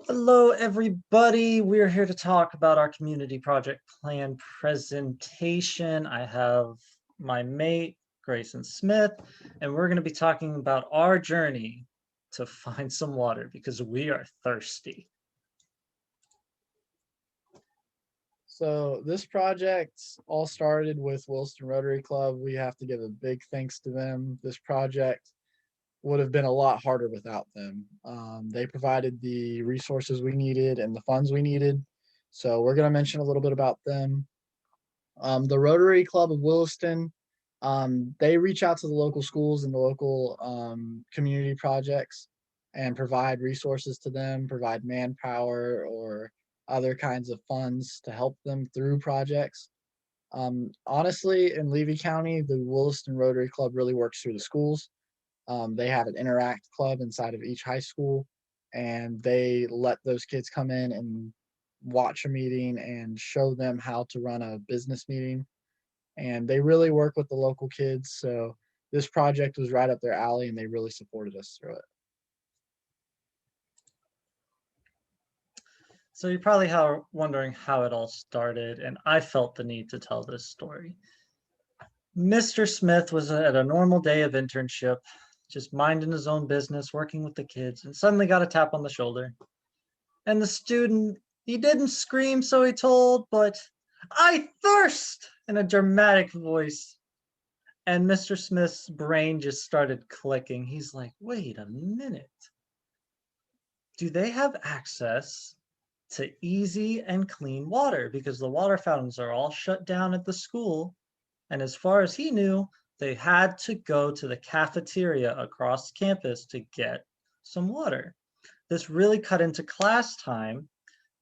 Hello, everybody. We're here to talk about our community project plan presentation. I have my mate, Grayson Smith, and we're going to be talking about our journey to find some water because we are thirsty. So this project all started with Williston Rotary Club. We have to give a big thanks to them. This project would have been a lot harder without them. They provided the resources we needed and the funds we needed. So we're going to mention a little bit about them. The Rotary Club of Williston, they reach out to the local schools and the local community projects and provide resources to them, provide manpower or other kinds of funds to help them through projects. Honestly, in Levy County, the Williston Rotary Club really works through the schools. They have an interact club inside of each high school, and they let those kids come in and watch a meeting and show them how to run a business meeting. And they really work with the local kids. So this project was right up their alley, and they really supported us through it. So you're probably wondering how it all started, and I felt the need to tell this story. Mr. Smith was at a normal day of internship, just minding his own business, working with the kids, and suddenly got a tap on the shoulder. And the student, he didn't scream, so he told, but I thirst in a dramatic voice. And Mr. Smith's brain just started clicking. He's like, wait a minute. Do they have access to easy and clean water? Because the water fountains are all shut down at the school. And as far as he knew, they had to go to the cafeteria across campus to get some water. This really cut into class time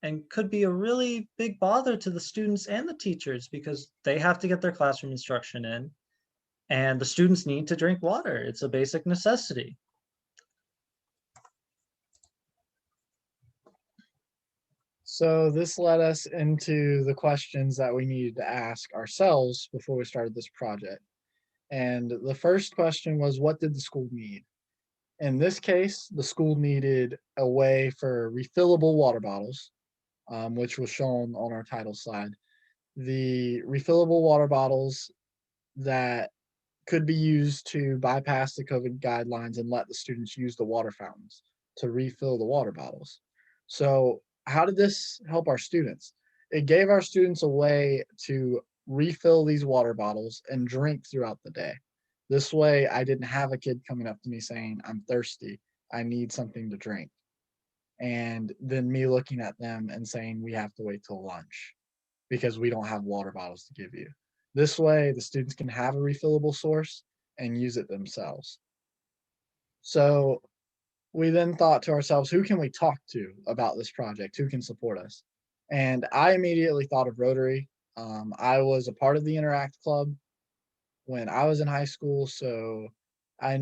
and could be a really big bother to the students and the teachers because they have to get their classroom instruction in and the students need to drink water. It's a basic necessity. So this led us into the questions that we needed to ask ourselves before we started this project. And the first question was, what did the school need? In this case, the school needed a way for refillable water bottles, which was shown on our title slide. The refillable water bottles that could be used to bypass the COVID guidelines and let the students use the water fountains to refill the water bottles. So, how did this help our students? It gave our students a way to refill these water bottles and drink throughout the day. This way, I didn't have a kid coming up to me saying, I'm thirsty, I need something to drink. And then me looking at them and saying, we have to wait till lunch because we don't have water bottles to give you. This way, the students can have a refillable source and use it themselves. So we then thought to ourselves, who can we talk to about this project? Who can support us? And I immediately thought of Rotary. I was a part of the Interact Club when I was in high school, so I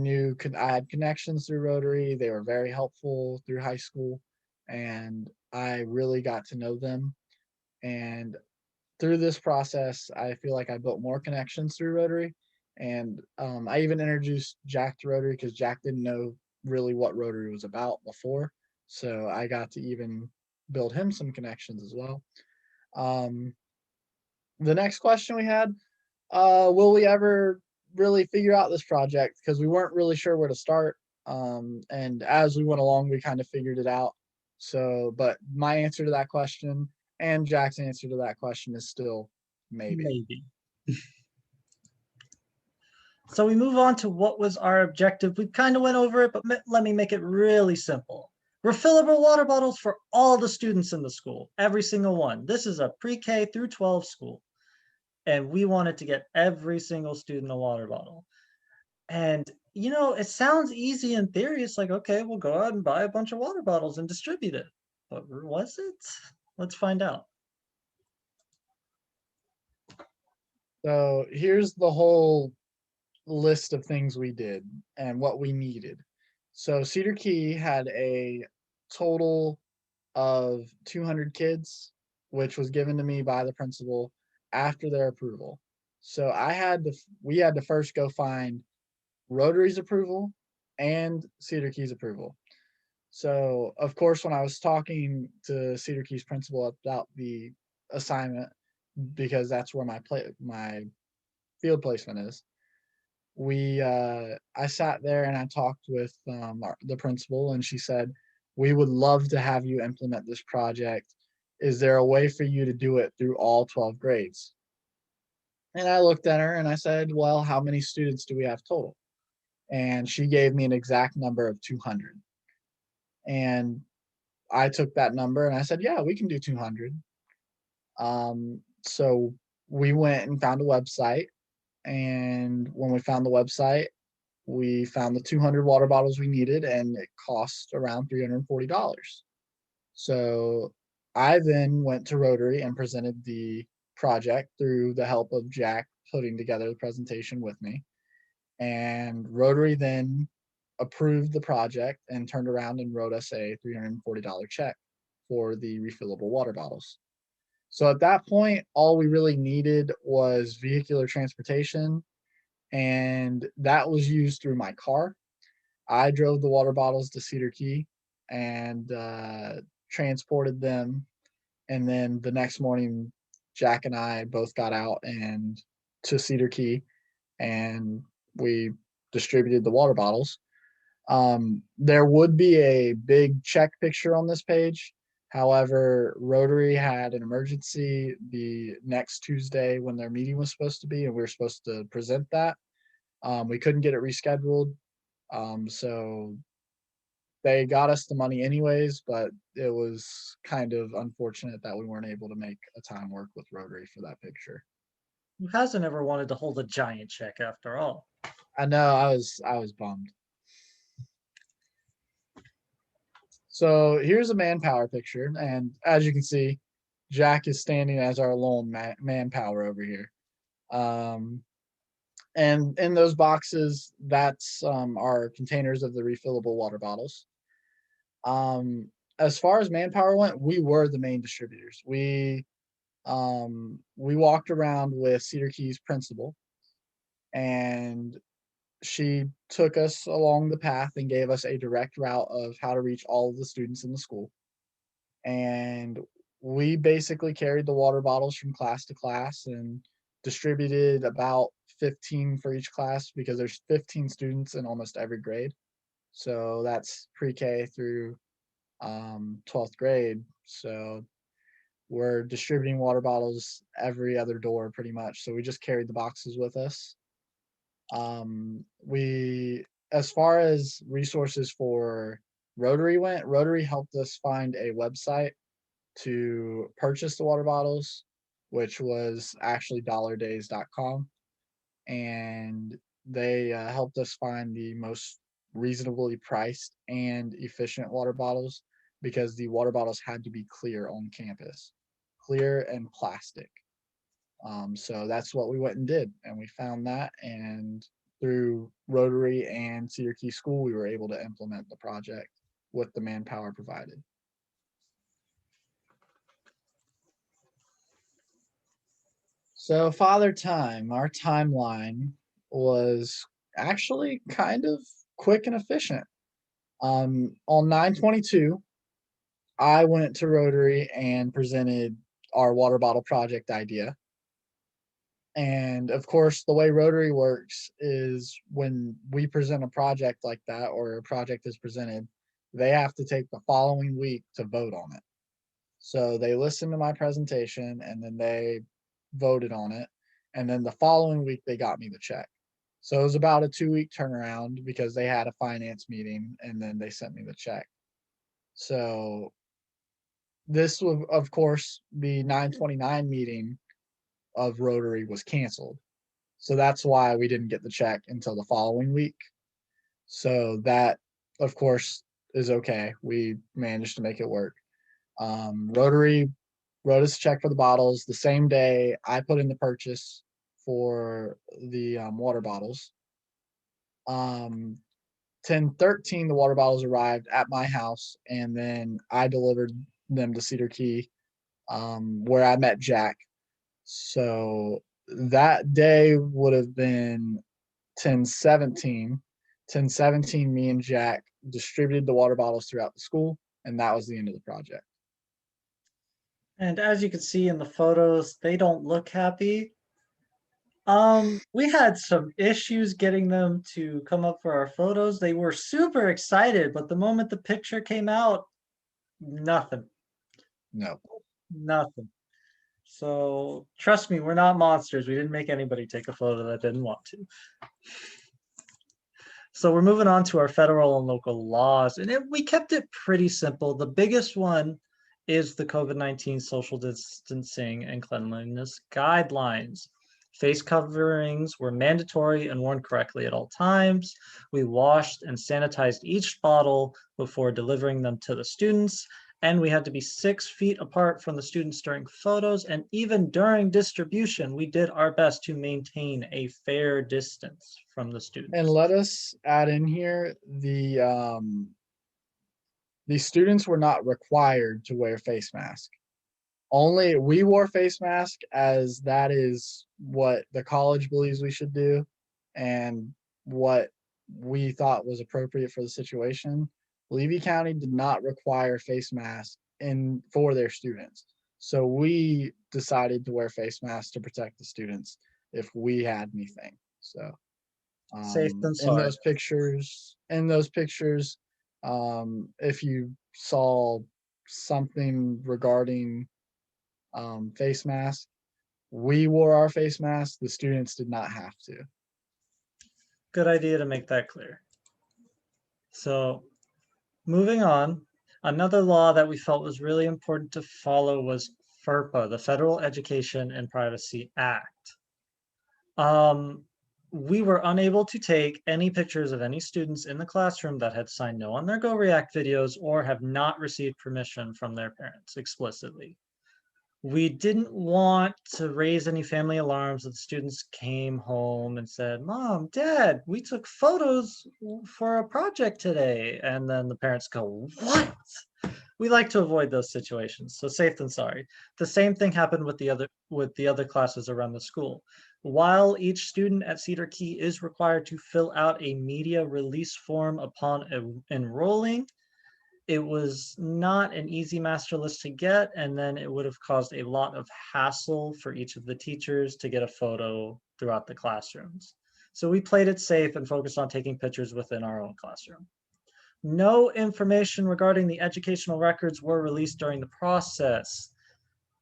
had connections through Rotary. They were very helpful through high school, and I really got to know them. And through this process, I feel like I built more connections through Rotary. And I even introduced Jack to Rotary because Jack didn't know really what Rotary was about before. So I got to even build him some connections as well. Um, the next question we had, will we ever really figure out this project? Because we weren't really sure where to start. And as we went along, we kind of figured it out. So, but my answer to that question and Jack's answer to that question is still maybe. Maybe. So we move on to what was our objective. We kind of went over it, but let me make it really simple. Refillable water bottles for all the students in the school, every single one. This is a pre-K through 12 school. And we wanted to get every single student a water bottle. And, it sounds easy in theory. It's like, okay, we'll go out and buy a bunch of water bottles and distribute it. But was it? Let's find out. So here's the whole list of things we did and what we needed. So Cedar Key had a total of 200 kids, which was given to me by the principal after their approval. So we had to first go find Rotary's approval and Cedar Key's approval. So of course, when I was talking to Cedar Key's principal about the assignment, because that's where my field placement is, I sat there and I talked with the principal, and she said, "We would love to have you implement this project. Is there a way for you to do it through all 12 grades?" And I looked at her and I said, "Well, how many students do we have total?" And she gave me an exact number of 200. And I took that number and I said, "Yeah, we can do 200." So we went and found a website. And when we found the website, we found the 200 water bottles we needed, and it cost around $340. So I then went to Rotary and presented the project through the help of Jack putting together the presentation with me. And Rotary then approved the project and turned around and wrote us a $340 check for the refillable water bottles. So at that point, all we really needed was vehicular transportation, and that was used through my car. I drove the water bottles to Cedar Key and transported them. And then the next morning, Jack and I both got out and to Cedar Key, and we distributed the water bottles. There would be a big check picture on this page. However, Rotary had an emergency the next Tuesday when their meeting was supposed to be, and we were supposed to present that. We couldn't get it rescheduled. So they got us the money anyways, but it was kind of unfortunate that we weren't able to make a time work with Rotary for that picture. Who hasn't ever wanted to hold a giant check after all? I know I was bummed. So here's a manpower picture, and as you can see, Jack is standing as our lone manpower over here. Um, and in those boxes, that's our containers of the refillable water bottles. Um, as far as manpower went, we were the main distributors. We walked around with Cedar Key's principal, and she took us along the path and gave us a direct route of how to reach all of the students in the school. And we basically carried the water bottles from class to class and distributed about 15 for each class because there's 15 students in almost every grade. So that's pre-K through 12th grade. So we're distributing water bottles every other door pretty much. So we just carried the boxes with us. We, as far as resources for Rotary went, Rotary helped us find a website to purchase the water bottles, which was actually dollardays.com. And they helped us find the most reasonably priced and efficient water bottles because the water bottles had to be clear on campus, clear and plastic. So that's what we went and did, and we found that, and through Rotary and Cedar Key School, we were able to implement the project with the manpower provided. So Father Time, our timeline was actually kind of quick and efficient. On 9/22, I went to Rotary and presented our water bottle project idea. And of course, the way Rotary works is when we present a project like that or a project is presented, they have to take the following week to vote on it. So they listened to my presentation and then they voted on it. And then the following week, they got me the check. So it was about a 2-week turnaround because they had a finance meeting and then they sent me the check. So this was, of course, the 9/29 meeting of Rotary was canceled. So that's why we didn't get the check until the following week. So that, of course, is okay. We managed to make it work. Rotary wrote us a check for the bottles the same day I put in the purchase for the water bottles. 10/13, the water bottles arrived at my house, and then I delivered them to Cedar Key, where I met Jack. So that day would have been 10/17. 10/17, me and Jack distributed the water bottles throughout the school, and that was the end of the project. And as you can see in the photos, they don't look happy. We had some issues getting them to come up for our photos. They were super excited, but the moment the picture came out, nothing, No. nothing. So trust me, we're not monsters. We didn't make anybody take a photo that didn't want to. So we're moving on to our federal and local laws, and we kept it pretty simple. The biggest one is the COVID-19 social distancing and cleanliness guidelines. Face coverings were mandatory and worn correctly at all times. We washed and sanitized each bottle before delivering them to the students, and we had to be 6 feet apart from the students during photos, and even during distribution, we did our best to maintain a fair distance from the And students. let us add in here the students were not required to wear face masks. Only we wore face mask as that is what the college believes we should do and what we thought was appropriate for the situation. Levy County did not require face masks in for their students. So we decided to wear face masks to protect the students if we had anything. So Safe than in sorry. those pictures, if you saw something regarding face mask, we wore our face mask. The students did not have to. Good idea to make that clear. So moving on, another law that we felt was really important to follow was FERPA, the Federal Education and Privacy Act. We were unable to take any pictures of any students in the classroom that had signed no on their Go React videos or have not received permission from their parents explicitly. We didn't want to raise any family alarms that the students came home and said, Mom, Dad, we took photos for a project today. And then the parents go, what? We like to avoid those situations, so safe than sorry. The same thing happened with the other classes around the school. While each student at Cedar Key is required to fill out a media release form upon enrolling, it was not an easy master list to get, and then it would have caused a lot of hassle for each of the teachers to get a photo throughout the classrooms. So we played it safe and focused on taking pictures within our own classroom. No information regarding the educational records were released during the process.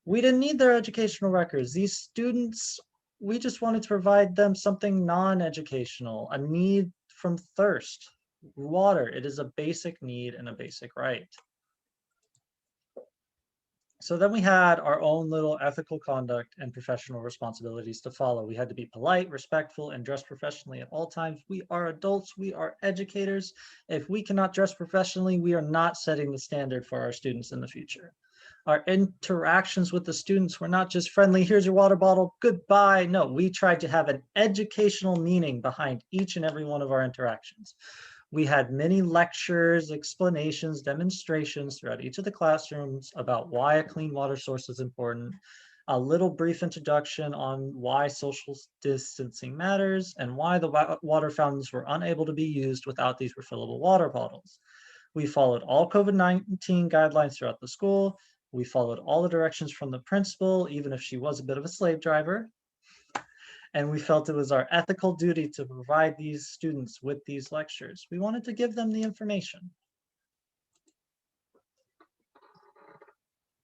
We didn't need their educational records. These students, we just wanted to provide them something non-educational, a need from thirst. Water, it is a basic need and a basic right. So then we had our own little ethical conduct and professional responsibilities to follow. We had to be polite, respectful, and dress professionally at all times. We are adults, we are educators. If we cannot dress professionally, we are not setting the standard for our students in the future. Our interactions with the students were not just friendly, here's your water bottle, goodbye. No, we tried to have an educational meaning behind each and every one of our interactions. We had many lectures, explanations, demonstrations throughout each of the classrooms about why a clean water source is important, a little brief introduction on why social distancing matters, and why the water fountains were unable to be used without these refillable water bottles. We followed all COVID-19 guidelines throughout the school. We followed all the directions from the principal, even if she was a bit of a slave driver. And we felt it was our ethical duty to provide these students with these lectures. We wanted to give them the information.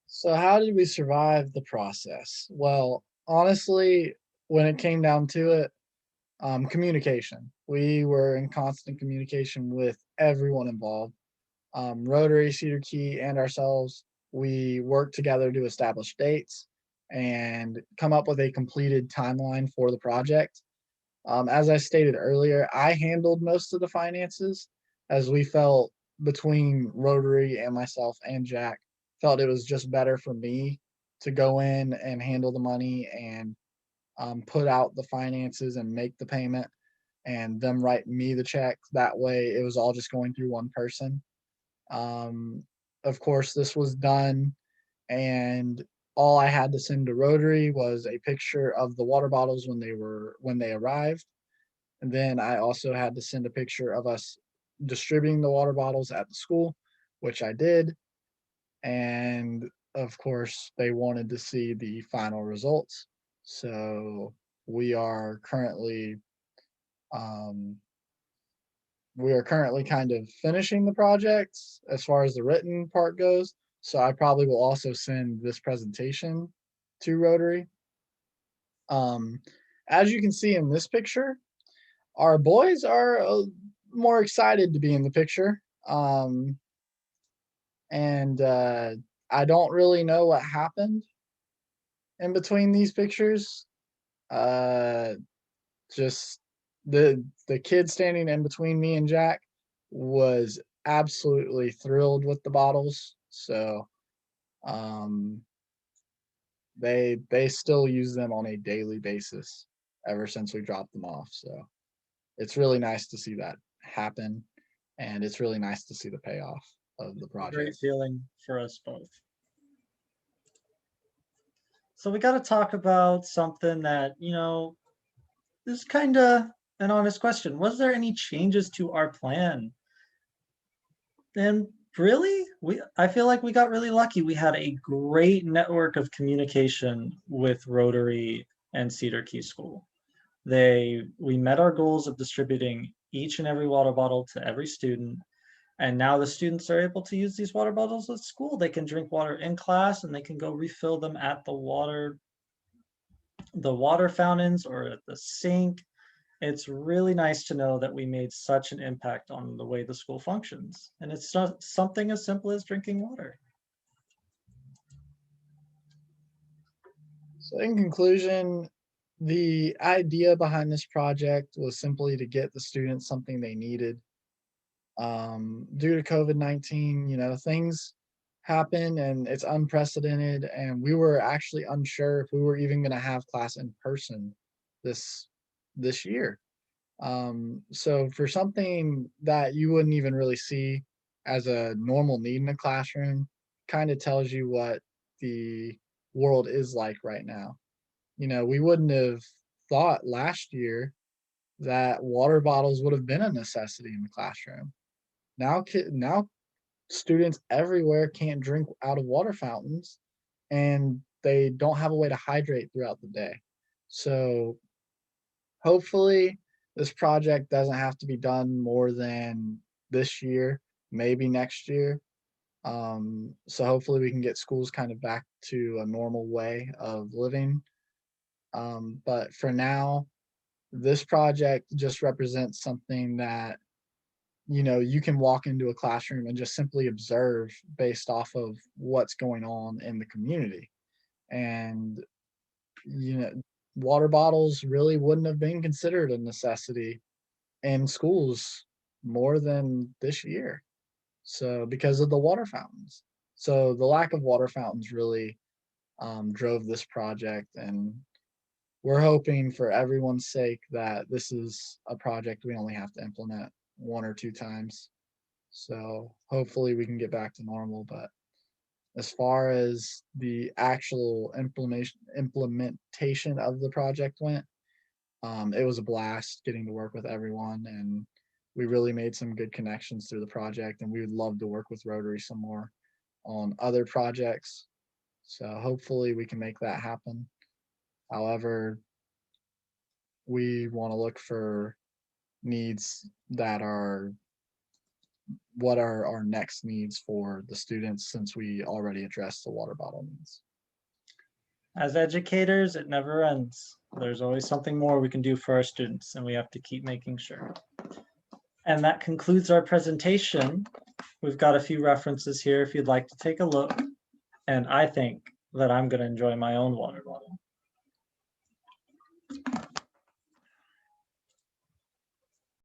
So how did we survive the process? Well, honestly, when it came down to it, communication. We were in constant communication with everyone involved. Rotary, Cedar Key, and ourselves. We worked together to establish dates and come up with a completed timeline for the project. As I stated earlier, I handled most of the finances as we felt between Rotary and myself and Jack felt it was just better for me to go in and handle the money and put out the finances and make the payment and them write me the check. That way it was all just going through one person. Um, of course, this was done, and all I had to send to Rotary was a picture of the water bottles when they arrived, and then I also had to send a picture of us distributing the water bottles at the school, which I did. And of course, they wanted to see the final results. So we are currently um, kind of finishing the project as far as the written part goes. So I probably will also send this presentation to Rotary. Um, as you can see in this picture, our boys are more excited to be in the picture. And I don't really know what happened in between these pictures. Uh, just the kid standing in between me and Jack was absolutely thrilled with the bottles. So um, they still use them on a daily basis ever since we dropped them off. So it's really nice to see that happen, and it's really nice to see the payoff of the A great project. feeling for us both. So we got to talk about something that, is kind of an honest question. Was there any changes to our plan? And really, I feel like we got really lucky. We had a great network of communication with Rotary and Cedar Key School. We met our goals of distributing each and every water bottle to every student. And now the students are able to use these water bottles at school. They can drink water in class and they can go refill them at the water fountains or at the sink. It's really nice to know that we made such an impact on the way the school functions. And it's not something as simple as drinking water. So in conclusion, the idea behind this project was simply to get the students something they needed. Due to COVID-19, things happen and it's unprecedented, and we were actually unsure if we were even going to have class in person this this year. So for something that you wouldn't even really see as a normal need in a classroom, kind of tells you what the world is like right now. We wouldn't have thought last year that water bottles would have been a necessity in the classroom. Now students everywhere can't drink out of water fountains, and they don't have a way to hydrate throughout the day. So hopefully this project doesn't have to be done more than this year, maybe next year. So hopefully we can get schools kind of back to a normal way of living. But for now, this project just represents something that you can walk into a classroom and just simply observe based off of what's going on in the community. And you know water bottles really wouldn't have been considered a necessity in schools more than this year, so because of the water fountains. So the lack of water fountains really drove this project, and we're hoping for everyone's sake that this is a project we only have to implement one or two times. So hopefully we can get back to normal. But as far as the actual implementation of the project went, it was a blast getting to work with everyone, and we really made some good connections through the project. And we would love to work with Rotary some more on other projects. So hopefully we can make that happen. However, we want to look for needs that are what are our next needs for the students, since we already addressed the water bottle needs. As educators, it never ends. There's always something more we can do for our students, and we have to keep making sure. And that concludes our presentation. We've got a few references here if you'd like to take a look. And I think that I'm going to enjoy my own water bottle.